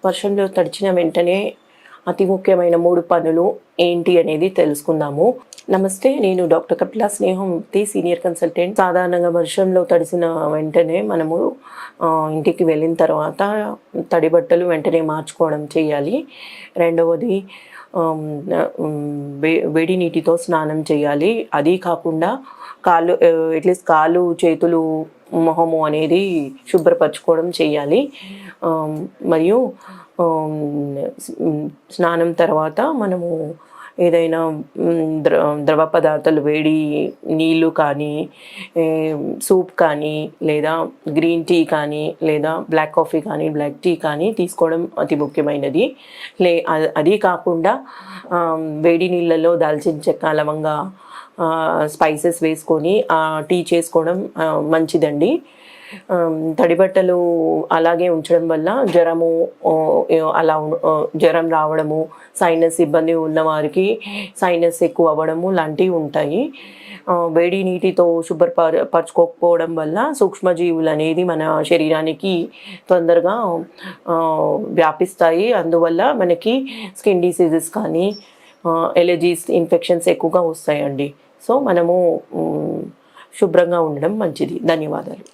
వర్షంలో తడిచిన వెంటనే అతి ముఖ్యమైన 3 పనులు ఏంటి అనేది తెలుసుకుందాము. నమస్తే, నేను డాక్టర్ కపిల స్నేహమూర్తి, సీనియర్ కన్సల్టెంట్. సాధారణంగా వర్షంలో తడిసిన వెంటనే మనము ఇంటికి వెళ్ళిన తర్వాత తడి బట్టలు వెంటనే మార్చుకోవడం చేయాలి. రెండవది వేడి నీటితో స్నానం చేయాలి. అది కాకుండా అట్లీస్ట్ కాళ్ళు, చేతులు, మొహము అనేది శుభ్రపరచుకోవడం చేయాలి. మరియు స్నానం తర్వాత మనము ఏదైనా ద్రవ పదార్థాలు, వేడి నీళ్ళు కానీ, సూప్ కానీ, లేదా గ్రీన్ టీ కానీ, లేదా బ్లాక్ కాఫీ కానీ, బ్లాక్ టీ కానీ తీసుకోవడం అతి ముఖ్యమైనది. అది కాకుండా వేడి నీళ్ళలో దాల్చిన చెక్క, లవంగా, స్పైసెస్ వేసుకొని టీ చేసుకోవడం మంచిదండి. తడి బట్టలు అలాగే ఉంచడం వల్ల జ్వరం రావడము, సైనస్ ఇబ్బంది ఉన్నవారికి సైనస్ ఎక్కువ అవ్వడము లాంటివి ఉంటాయి. వేడి నీటితో పరచుకోకపోవడం వల్ల సూక్ష్మజీవులు అనేది మన శరీరానికి తొందరగా వ్యాపిస్తాయి. అందువల్ల మనకి స్కిన్ డిసీజెస్ కానీ, ఎలర్జీస్, ఇన్ఫెక్షన్స్ ఎక్కువగా వస్తాయండి. సో మనము శుభ్రంగా ఉండడం మంచిది. ధన్యవాదాలు.